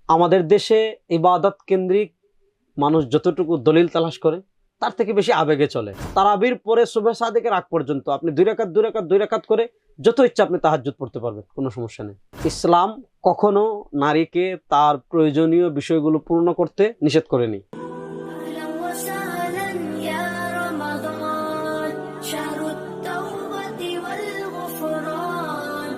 আমাদের দেশে ইবাদত কেন্দ্রিক মানুষ যতটুকু দলিল তালাশ করে তার থেকে বেশি আবেগে চলে। তারাবির পরে সুবহ সাদিকের আগ পর্যন্ত আপনি দুই রাকাত করে যত ইচ্ছা আপনি তাহাজ্জুদ পড়তে পারবেন, কোনো সমস্যা নেই। ইসলাম কখনো নারীকে তার প্রয়োজনীয় বিষয়গুলো পূর্ণ করতে নিষেধ করেনি। أهلا وسهلا يا رمضان شهر التوبة والغفران।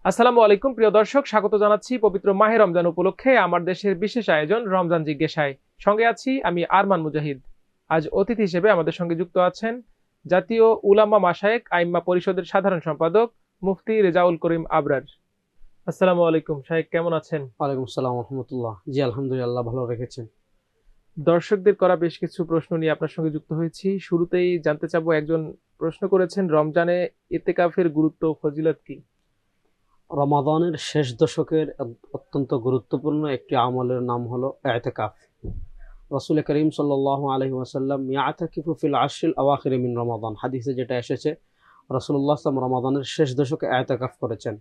আসসালামু আলাইকুম প্রিয় দর্শক, স্বাগত জানাচ্ছি পবিত্র মাহে রমজান উপলক্ষে আমার দেশের বিশেষ আয়োজন রমজান জিজ্ঞাসায়। সঙ্গে আছি আমি আরমান মুজাহিদ। আজ অতিথি হিসেবে আমাদের সঙ্গে যুক্ত আছেন জাতীয় উলামা মাশায়েখ আইম্মা পরিষদের সাধারণ সম্পাদক মুফতি রেজাউল করিম আবরার। আসসালামু আলাইকুম শায়েখ, কেমন আছেন? ওয়ালাইকুম আসসালাম রহমতুল্লাহ। জি আলহামদুলিল্লাহ, ভালো রেখেছেন। দর্শকদের করা বেশ কিছু প্রশ্ন নিয়ে আপনার সঙ্গে যুক্ত হয়েছি। শুরুতেই জানতে চাবো, একজন প্রশ্ন করেছেন রমজানে ইতিকাফের গুরুত্ব ফজিলত কি? রমাদানের শেষ দশকের অত্যন্ত গুরুত্বপূর্ণ একটি আমলের নাম হলো ইতিকাফ। রাসূল করিম সাল্লাল্লাহু আলাইহি ওয়াসাল্লাম ইয়াতাকিফু ফিল আশরিল আওয়াখির মিন রমাদান, হাদিসে যেটা এসেছে রাসূলুল্লাহ সাল্লাল্লাহু আলাইহি ওয়াসাল্লাম রমাদানের শেষ দশকে ইতিকাফ করেছেন।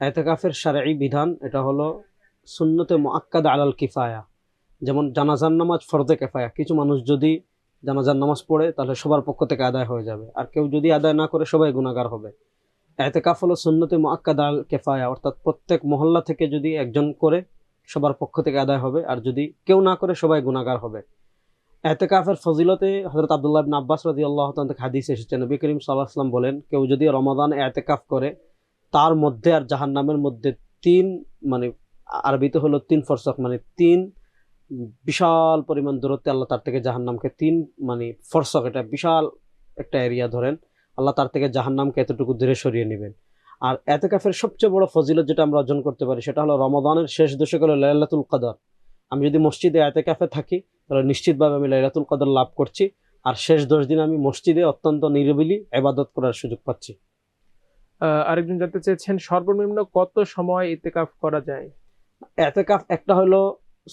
ইতিকাফের শারঈ বিধান এটা হলো সুন্নতে মুআক্কাদা আলাল কিফায়া। যেমন জানাজার নামাজ ফরজে কিফায়া, কিছু মানুষ যদি জানাজার নামাজ পড়ে তাহলে সবার পক্ষ থেকে আদায় হয়ে যাবে, আর কেউ যদি আদায় না করে সবাই গুনাহগার হবে। ইতিকাফ হলো সুন্নতে মুআক্কাদা আল কিফায়া, অর্থাৎ প্রত্যেক মহল্লা থেকে যদি একজন করে সবার পক্ষ থেকে আদায় হবে, আর যদি কেউ না করে সবাই গুনাহগার হবে। ইতিকাফের ফজিলতে হযরত আব্দুল্লাহ ইবনে আব্বাস রাদিয়াল্লাহু তাআলা থেকে হাদিস এসেছে, নবী করিম সাল্লাল্লাহু আলাইহি ওয়াসাল্লাম বলেন, কেউ যদি রমাদানে ইতিকাফ করে তার মধ্যে আর জাহান্নামের মধ্যে তিন, মানে আরবিতে হলো তিন ফরসক, মানে তিন বিশাল পরিমাণ দূরত্বে আল্লাহ তার থেকে জাহান্নামকে তিন, মানে ফরসক, এটা বিশাল একটা এরিয়া ধরেন, আল্লাহ তার থেকে জাহান্নামকে এতটুকু দূরে সরিয়ে নেবেন। আর ইতিকাফের সবচেয়ে বড় ফজিলত যেটা আমরা অর্জন করতে পারি সেটা হলো রমাদানের শেষ দশক হলো লাইলাতুল কদর। আমি যদি মসজিদে ইতিকাফে থাকি তাহলে নিশ্চিতভাবে আমি লাইলাতুল কদর লাভ করছি, আর শেষ 10 দিন আমি মসজিদে অত্যন্ত নিরিবিলি ইবাদত করার সুযোগ পাচ্ছি। আরেকজন জানতে চেয়েছেন সর্বনিম্ন কত সময় ইতিকাফ করা যায়? ইতিকাফ একটা হলো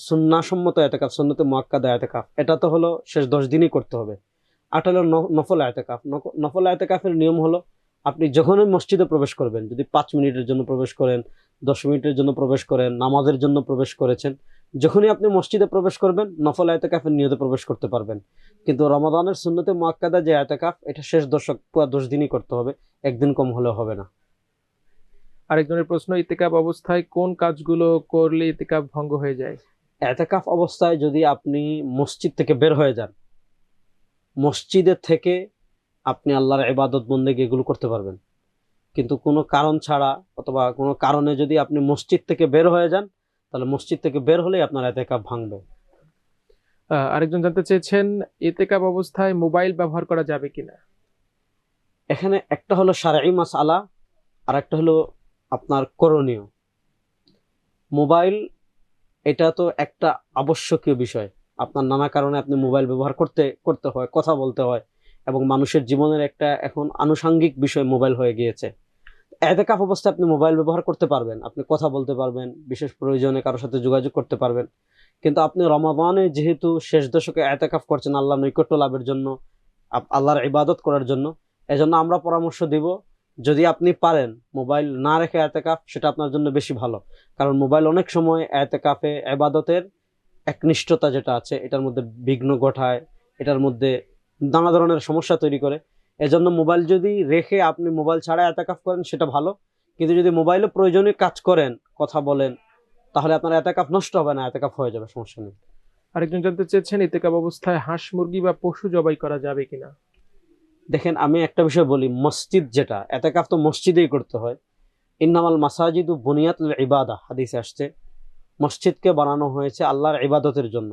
সুন্নাহসম্মত ইতিকাফ, সুন্নতে মুআক্কাদা ইতিকাফ, এটা তো হলো শেষ 10 দিনই করতে হবে। আর হলো নফল ইতিকাফ। নফল ইতিকাফের নিয়ম হলো আপনি যখনই মসজিদে প্রবেশ করবেন, যদি 5 মিনিটের জন্য প্রবেশ করেন, 10 মিনিটের জন্য প্রবেশ করেন, নামাজের জন্য প্রবেশ করেছেন, যখনই আপনি মসজিদে প্রবেশ করবেন নফল ইতিকাফের নিয়তে প্রবেশ করতে পারবেন। কিন্তু রমাদানের সুন্নতে মুআক্কাদা যে ইতিকাফ, এটা শেষ দশক পুরো 10 দিনই করতে হবে, একদিন কম হলেও হবে না। আরেকজনের প্রশ্ন, ইতিকাফ অবস্থায় কোন কাজগুলো করলে ইতিকাফ ভঙ্গ হয়ে যায়? ইতিকাফ অবস্থায় যদি আপনি মসজিদ থেকে বের হয়ে যান, মসজিদের থেকে আপনি আল্লাহর ইবাদত বন্দেগী এগুলো করতে পারবেন, কিন্তু কোনো কারণ ছাড়া অথবা কোনো কারণে যদি আপনি মসজিদ থেকে বের হয়ে যান তাহলে মসজিদ থেকে বের হলেই আপনার ইতিকাফ ভাঙবে। আরেকজন জানতে চেয়েছেন ইতিকাফ অবস্থায় মোবাইল ব্যবহার করা যাবে কিনা? এখানে একটা হলো শারঈ মাসআলা, আর একটা হলো আপনার করণীয়। মোবাইল এটা তো একটা আবশ্যকীয় বিষয়, আপনার নানা কারণে আপনি মোবাইল ব্যবহার করতে হয়, কথা বলতে হয়, এবং মানুষের জীবনের একটা এখন আনুষঙ্গিক বিষয় মোবাইল হয়ে গিয়েছে। ইতিকাফ অবস্থায় আপনি মোবাইল ব্যবহার করতে পারবেন, আপনি কথা বলতে পারবেন, বিশেষ প্রয়োজনে কারোর সাথে যোগাযোগ করতে পারবেন, কিন্তু আপনি রমাদানে যেহেতু শেষ দশকে ইতিকাফ করছেন আল্লাহর নৈকট্য লাভের জন্য, আল্লাহর ইবাদত করার জন্য, এজন্য আমরা পরামর্শ দিব যদি আপনি পারেন মোবাইল না রেখে ইতিকাফ, সেটা আপনার জন্য বেশি ভালো। কারণ মোবাইল অনেক সময় ইতিকাফে ইবাদতের একনিষ্ঠতা যেটা আছে এটার মধ্যে বিঘ্ন ঘটায়, এটার মধ্যে নানা ধরনের সমস্যা তৈরি করে। এজন্য মোবাইল যদি রেখে আপনি মোবাইল ছাড়া ইতিকাফ করেন সেটা ভালো, কিন্তু যদি মোবাইলে প্রয়োজনীয় কাজ করেন, কথা বলেন, তাহলে আপনার ইতিকাফ নষ্ট হবে না, ইতিকাফ হয়ে যাবে, সমস্যা নেই। আরেকজন জানতে চেয়েছেন ইতিকাফ অবস্থায় হাঁস মুরগি বা পশু জবাই করা যাবে কিনা? দেখেন, আমি একটা বিষয় বলি, মসজিদ যেটা, ইতিকাফ তো মসজিদেই করতে হয়। ইন্নামাল মাসাজিদু বুনিয়াতুল ইবাদা, হাদিসে আসছে মসজিদকে বানানো হয়েছে আল্লাহর ইবাদতের জন্য।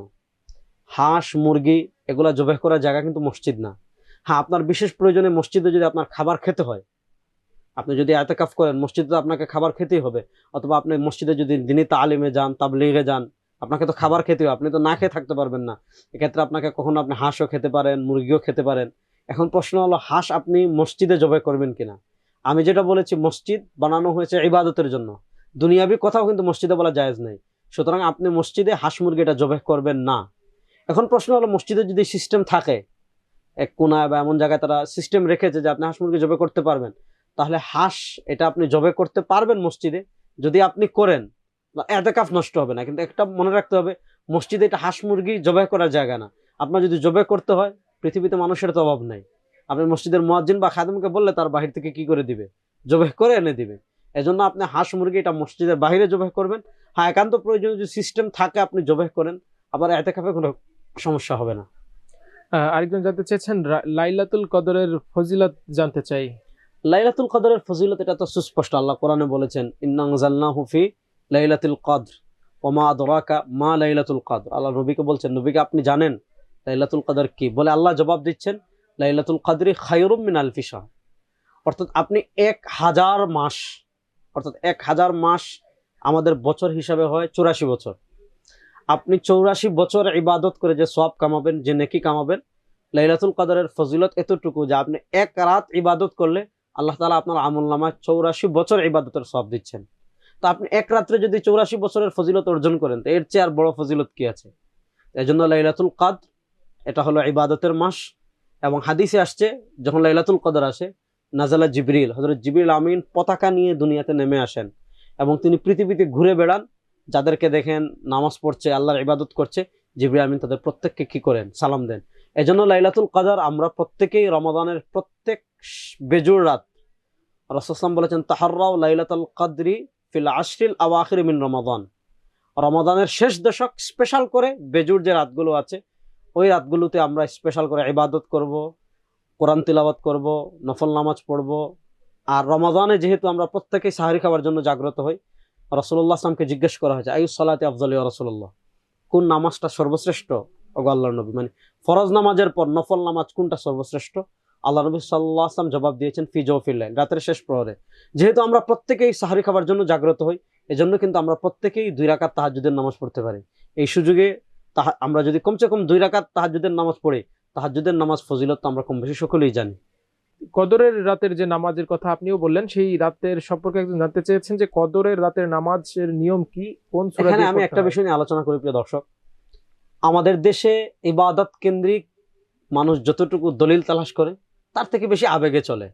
হাঁস মুরগি এগুলা জবাই করার জায়গা কিন্তু মসজিদ না। হ্যাঁ, আপনার বিশেষ প্রয়োজনে মসজিদে যদি আপনার খাবার খেতে হয়, আপনি যদি ইতিকাফ করেন মসজিদে তো আপনাকে খাবার খেতেই হবে, অথবা আপনি মসজিদে যদি দ্বীনি তালিমে যান, তাবলীগে যান, আপনাকে তো খাবার খেতে হবে, আপনি তো না খেয়ে থাকতে পারবেন না। এক্ষেত্রে আপনাকে কখনো আপনি হাঁসও খেতে পারেন, মুরগিও খেতে পারেন। এখন প্রশ্ন হলো হাঁস আপনি মসজিদে জবাই করবেন কিনা। আমি যেটা বলেছি, মসজিদ বানানো হয়েছে ইবাদতের জন্য, দুনিয়াবি কথাও কিন্তু মসজিদে বলা জায়েজ নেই, সুতরাং আপনি মসজিদে হাঁস মুরগি এটা জবাই করবেন না। এখন প্রশ্ন হলো, মসজিদে যদি সিস্টেম থাকে, এক কোনায় বা এমন জায়গায় তারা সিস্টেম রেখেছে যে আপনি হাঁস মুরগি জবাই করতে পারবেন, তাহলে হাঁস এটা আপনি জবাই করতে পারবেন মসজিদে। যদি আপনি করেন এতেকাফ নষ্ট হবে না। কিন্তু একটা মনে রাখতে হবে, মসজিদে এটা হাঁস মুরগি জবাই করার জায়গা না। আপনার যদি জবাই করতে হয়, পৃথিবীতে মানুষের তো অভাব নাই, আপনি মসজিদের মুয়াজ্জিন বা খাদেমকে বললে তার বাহির থেকে কি করে দিবে, জবাই করে এনে দিবে। এজন্য আপনি হাঁস মুরগি এটা মসজিদের বাহিরে জবাই করবেন। হ্যাঁ, একান্ত প্রয়োজন যদি সিস্টেম থাকে আপনি জবাই করেন, আবার এতেকাফে কোনো সমস্যা হবে না। আরেকজন জানতে চেয়েছেন লাইলাতুল কদরের ফজিলত জানতে চাই। লাইলাতুল কদরের ফজিলত এটা তো সুস্পষ্ট, আল্লাহ কোরআনে বলেছেন, ইন্না আনজালনাহু ফি লাইলাতুল কদর ওয়া মা আদরাকা মা লাইলাতুল কদর। আল্লাহ নবীকে বলছেন, নবীকে আপনি জানেন লাইলাতুল কদর কি? বলে আল্লাহ জবাব দিচ্ছেন, লাইলাতুল কদরি খায়রুম মিন আলফি শাহর। অর্থাৎ আপনি 1000 মাস, অর্থাৎ 1000 মাস আমাদের বছর হিসাবে হয় 84 বছর। আপনি 84 বছর ইবাদত করে যে সওয়াব কামাবেন, যে নেকি কামাবেন, লাইলাতুল কদরের ফজিলত এতটুকু যে আপনি এক রাত ইবাদত করলে আল্লাহ তাআলা আপনার আমলনামায় 84 বছর ইবাদতের সওয়াব দিচ্ছেন। তো আপনি এক রাত্রে যদি 84 বছরের ফজিলত অর্জন করেন, তো এর চেয়ে আর বড় ফজিলত কি আছে? এজন্য লাইলাতুল কদর এটা হলো ইবাদতের মাস। এবং হাদিসে আসছে, যখন লাইলাতুল কদর আসে, নাজালা জিবরিল, হযরত জিবরিল আমিন পতাকা নিয়ে দুনিয়াতে নেমে আসেন এবং তিনি পৃথিবীতে ঘুরে বেড়ান। যাদেরকে দেখেন নামাজ পড়ছে, আল্লাহর ইবাদত করছে, জিবরিল আমিন তাদের প্রত্যেককে কি করেন? সালাম দেন। এজন্য লাইলাতুল কদর আমরা প্রত্যেকেই রমাদানের প্রত্যেক বেজুর রাত, রাসূল সাল্লাল্লাহু আলাইহি ওয়াসাল্লাম বলেছেন, তাহাররাও লাইলাতুল কদরি ফিল আশরিল আওয়াখির মিন রমাদান। রমাদানের শেষ দশক স্পেশাল করে বেজুর যে রাতগুলো আছে, ওই রাতগুলোতে আমরা স্পেশাল করে ইবাদত করব, কোরআন তিলাওয়াত করব, নফল নামাজ পড়ব। আর রমাদানে যেহেতু আমরা প্রত্যেকেই সাহারি খাওয়ার জন্য জাগ্রত হই, রাসূলুল্লাহ সাল্লাল্লাহু আলাইহি ওয়াসাল্লামকে জিজ্ঞেস করা হয়েছে, আইয়ুস সালাতি আফযালু ইয়া রাসূলুল্লাহ, কোন নামাজটা সর্বশ্রেষ্ঠ ওগো আল্লাহর নবী? মানে ফরজ নামাজের পর নফল নামাজ কোনটা সর্বশ্রেষ্ঠ? আল্লাহ নবী সাল্লাল্লাহু আলাইহি ওয়াসাল্লাম জবাব দিয়েছেন, ফি জওফিল লাইল, রাতের শেষ প্রহরে। যেহেতু আমরা প্রত্যেকেই সাহারি খাওয়ার জন্য জাগ্রত হই, এজন্য কিন্তু আমরা প্রত্যেকেই 2 রাকাত তাহাজ্জুদের নামাজ পড়তে পারি। এই সুযোগে আমরা যদি কমসে কম 2 রাকাত তাহাজ্জুদের নামাজ পড়ি, তাহাজ্জুদের নামাজ ফজিলত তো আমরা কম বেশি সকলেই জানি। কদরের রাতের যে নামাজের কথা আপনিও বললেন, সেই রাতের সম্পর্কে একজন জানতে চেয়েছেন যে কদরের রাতের নামাজের নিয়ম কি, কোন সূরা এখানে দিয়ে আমি পড়তে একটা হয়? বিষয় নিয়ে আলোচনা করি প্রিয় দর্শক। আমাদের দেশে ইবাদত কেন্দ্রিক মানুষ যতটুকু দলিল তালাশ করে, তার থেকে বেশি আবেগে চলে।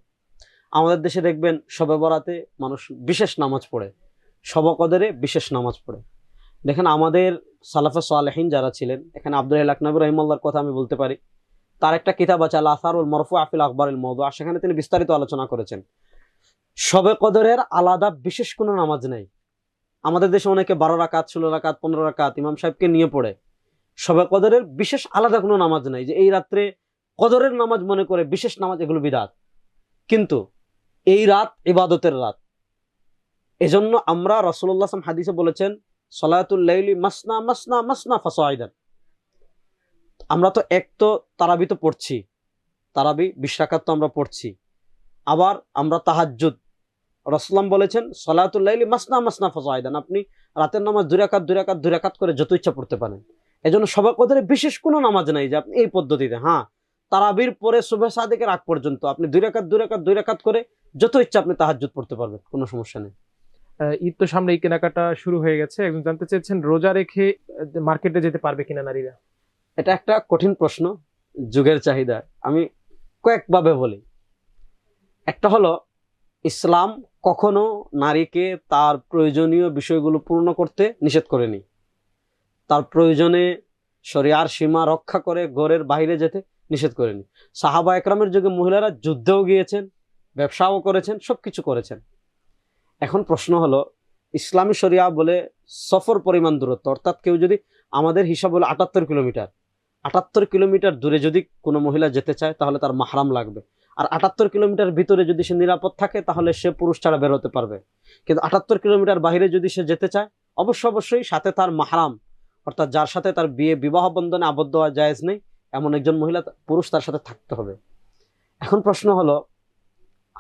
আমাদের দেশে দেখবেন শবে বরাতে মানুষ বিশেষ নামাজ পড়ে, শবে কদরে বিশেষ নামাজ পড়ে। দেখেন আমাদের সালাফে সালেহিন যারা ছিলেন, এখানে আব্দুল লাকনাবী রাহিমাহুল্লাহর কথা আমি বলতে পারি। তার একটা কিতাব আছে আল আসারুল মারফুআ ফিল আখবারিল মাওদুআ, সেখানে তিনি বিস্তারিত আলোচনা করেছেন। শবে কদরের আলাদা বিশেষ কোনো নামাজ নেই। আমাদের দেশে অনেকে 12 রাকাত, 16 রাকাত, 15 রাকাত ইমাম সাহেবকে নিয়ে পড়ে। শবে কদরের বিশেষ আলাদা কোনো নামাজ নাই যে এই রাত্রে কদরের নামাজ মনে করে বিশেষ নামাজ, এগুলো বিদআত। কিন্তু এই রাত ইবাদতের রাত। এজন্য আমরা রাসূলুল্লাহ সাল্লাল্লাহু আলাইহি ওয়াসাল্লাম হাদিসে বলেছেন, সলাতুল লাইলি মাসনা মাসনা মাসনা ফাসাইদান। আমরা তো তারাবি তো পড়ছি, তারাবি 20 রাকাত তো আমরা পড়ছি। আবার আমরা তাহাজ্জুদ, রাসূলুল্লাহ বলেছেন সলাতুল লাইলি মাসনা মাসনা ফাসাইদান, আপনি রাতের নামাজ 2 রাকাত 2 রাকাত 2 রাকাত করে যত ইচ্ছা পড়তে পারেন। এজন্য শবে কদরে বিশেষ কোনো নামাজ নাই যে আপনি এই পদ্ধতিতে, হ্যাঁ তারাবির পরে সুবহ সাদিকের আগ পর্যন্ত আপনি 2 রাকাত 2 রাকাত 2 রাকাত করে যত ইচ্ছা আপনি তাহাজ্জুদ পড়তে পারবেন, কোনো সমস্যা নেই। ঈদ তো সামনে, এই কেনাকাটা শুরু হয়ে গেছে। একজন জানতে চেয়েছেন রোজা রেখে মার্কেটে যেতে পারবে কিনা নারীরা? এটা একটা কঠিন প্রশ্ন, যুগের চাহিদা। আমি কয়েকভাবে বলি। একটা হলো, ইসলাম কখনো নারীকে তার প্রয়োজনীয় বিষয়গুলো পূর্ণ করতে নিষেধ করেনি। তার প্রয়োজনে শরিয়ার সীমা রক্ষা করে ঘরের বাইরে যেতে নিষেধ করেনি। সাহাবা একরামের যুগে মহিলারা যুদ্ধেও গিয়েছেন, ব্যবসাও করেছেন, সবকিছু করেছেন। এখন প্রশ্ন হলো, ইসলামী শরিয়া বলে সফর পরিমাণ দূরত্ব, অর্থাৎ কেউ যদি, আমাদের হিসাব হলো 78 কিলোমিটার, 78 কিলোমিটার দূরে যদি কোনো মহিলা যেতে চায় তাহলে তার মাহরাম লাগবে। আর 78 কিলোমিটার ভিতরে যদি সে নিরাপদ থাকে তাহলে সে পুরুষ ছাড়া বের হতে পারবে। কিন্তু 78 কিলোমিটার বাইরে যদি সে যেতে চায়, অবশ্যই সাথে তার মাহরাম, অর্থাৎ যার সাথে তার বিবাহ বন্ধনে আবদ্ধ হওয়া জায়েজ নেই এমন একজন মহিলা, পুরুষ তার সাথে থাকতে হবে। এখন প্রশ্ন হলো,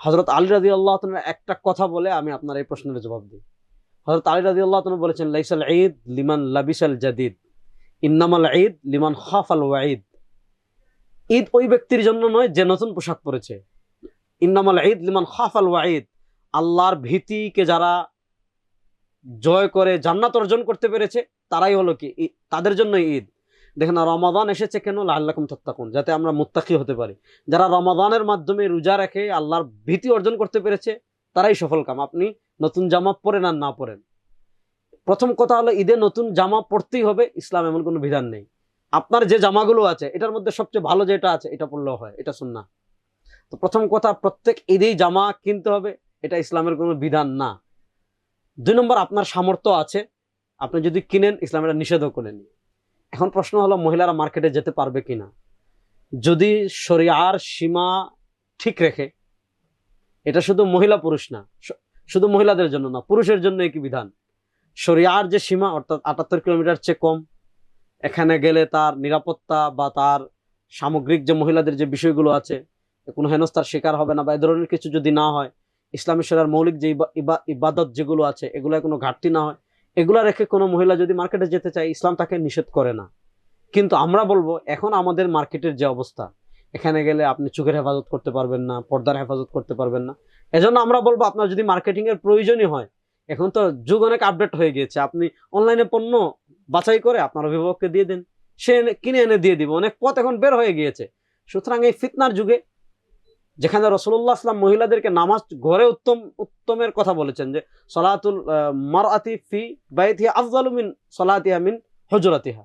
হযরত আলী রাদিয়াল্লাহু তাআলা একটা কথা বলে আমি আপনার এই প্রশ্নের জবাব দিই। হযরত আলী রাদিয়াল্লাহু তাআলা বলেছেন, লাইসাল ঈদ লিমান লাবিসাল জাদিদ, ইন্নামাল ঈদ লিমান খাফাল ওয়াঈদ। ঈদ ওই ব্যক্তির জন্য নয় যে নতুন পোশাক পরেছে। ইন্নামাল ঈদ লিমান খাফাল ওয়াঈদ, আল্লাহর ভীতিকে যারা জয় করে জান্নাত অর্জন করতে পেরেছে তারাই হলো কি, তাদের জন্য ঈদ। দেখেন রমাদান এসেছে কেন? লাআল্লাকুম তাত্তাকুন, যাতে আমরা মুত্তাকি হতে পারি। যারা রমাদানের মাধ্যমে রোজা রেখে আল্লাহর ভীতি অর্জন করতে পেরেছে তারাই সফল কাম। আপনি নতুন জামা পরেন আর না পরেন, প্রথম কথা হলো ঈদে নতুন জামা পরতেই হবে, ইসলাম এমন কোনো বিধান নেই। আপনার যে জামাগুলো আছে এটার মধ্যে সবচেয়ে ভালো যেটা আছে এটা পরলেও হয়, এটা সুন্নাহ। তো প্রথম কথা, প্রত্যেক ঈদেই জামা কিনতে হবে, এটা ইসলামের কোনো বিধান না। 2 নম্বর, আপনার সামর্থ্য আছে, আপনি যদি কিনেন, ইসলাম এটা নিষেধও করেনি। এখন প্রশ্ন হলো মহিলারা মার্কেটে যেতে পারবে কিনা। যদি শরিয়ার সীমা ঠিক রেখে, এটা শুধু মহিলা পুরুষ না, শুধু মহিলাদের জন্য না, পুরুষের জন্য একই বিধান। শরিয়ার যে সীমা, অর্থাৎ 78 কিলোমিটার চেয়ে কম, এখানে গেলে তার নিরাপত্তা বা তার সামগ্রিক যে মহিলাদের যে বিষয়গুলো আছে, কোনো হেনস্থার শিকার হবে না বা এ ধরনের কিছু যদি না হয়, ইসলামী শরিয়ার মৌলিক যে ইবাদত যেগুলো আছে এগুলো কোনো ঘাটতি না হয়, এগুলা রেখে কোনো মহিলা যদি মার্কেটে যেতে চায়, ইসলাম তাকে নিষেধ করে না। কিন্তু আমরা বলবো, এখন আমাদের মার্কেটের যে অবস্থা, এখানে গেলে আপনি চোখের হেফাজত করতে পারবেন না, পর্দার হেফাজত করতে পারবেন না। এজন্য আমরা বলবো, আপনার যদি মার্কেটিং এর প্রয়োজনই হয়, এখন তো যুগ অনেক আপডেট হয়ে গিয়েছে, আপনি অনলাইনে পণ্য বাছাই করে আপনার অভিভাবককে দিয়ে দেন, সে কিনে এনে দিয়ে দিবে, অনেক পথ এখন বের হয়ে গিয়েছে। সুতরাং এই ফিতনার যুগে, যেখানে রাসূলুল্লাহ সাল্লাল্লাহু মহিলাদেরকে নামাজ ঘরে উত্তমের কথা বলেছেন, যে সলাতুল মারআতি ফি বাইতিহা আফযালু মিন সলাতিহা মিন হুজরাতিহা,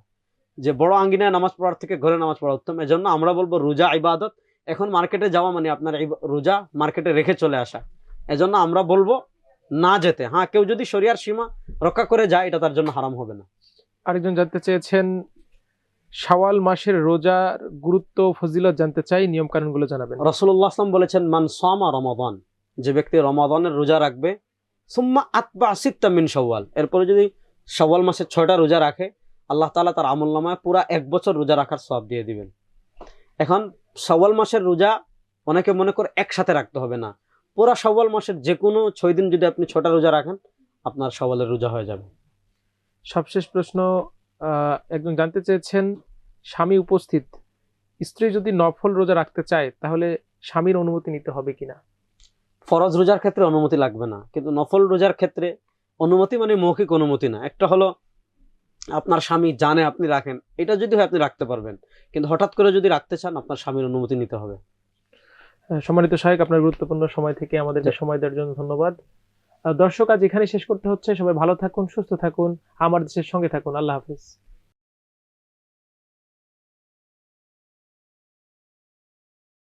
যে বড় আঙ্গিনায় নামাজ পড়ার থেকে ঘরে নামাজ পড়া উত্তম। এজন্য আমরা বলবো, রোজা ইবাদত, এখন মার্কেটে যাওয়া মানে আপনার রোজা মার্কেটে রেখে চলে আসা। এজন্য আমরা বলবো না যেতে। হ্যাঁ, কেউ যদি শরিয়ার সীমা রক্ষা করে যায়, এটা তার জন্য হারাম হবে না। আরেকজন জানতে চেয়েছেন শাওয়াল মাসের রোজার গুরুত্ব ফজিলত জানতে চাই, নিয়ম কানুনগুলো জানাবেন। রাসূলুল্লাহ সাল্লাল্লাহু আলাইহি ওয়াসাল্লাম বলেছেন, মান সামা রমাদান, যে ব্যক্তি রমাদানের রোজা রাখবে, সুম্মা আতবা সিত্তা মিন শাওয়াল, এরপরে যদি শাওয়াল মাসের 6টা রোজা রাখে, আল্লাহ তাআলা তার আমলনামায় পুরা 1 বছর রোজা রাখার সওয়াব দিয়ে দিবেন। এখন শাওয়াল মাসের রোজা অনেকে মনে করে একসাথে রাখতে হবে না, পুরা শাওয়াল মাসের যে কোনো 6 দিন যদি আপনি 6টা রোজা রাখেন, আপনার শাওয়ালের রোজা হয়ে যাবে। সবশেষ প্রশ্ন, একজন জানতে চেয়েছেন, স্বামী উপস্থিত, স্ত্রী যদি নফল রোজা রাখতে চায়, তাহলে স্বামীর অনুমতি নিতে হবে কিনা? ফরজ রোজার ক্ষেত্রে অনুমতি লাগবে না, কিন্তু নফল রোজার ক্ষেত্রে অনুমতি মানে মৌখিক অনুমতি না, একটা হলো আপনার স্বামী জানে আপনি রাখেন, এটা যদি হয় আপনি রাখতে পারবেন, কিন্তু হঠাৎ করে যদি রাখতে চান, আপনার স্বামীর অনুমতি নিতে হবে। সম্মানিত শাহেখ, আপনার গুরুত্বপূর্ণ সময় থেকে আমাদেরকে সময় দেওয়ার জন্য ধন্যবাদ। দর্শক, আজ এখানে শেষ করতে হচ্ছে। সবাই ভালো থাকুন, সুস্থ থাকুন, আমার দেশের সঙ্গে থাকুন। আল্লাহ হাফিজ।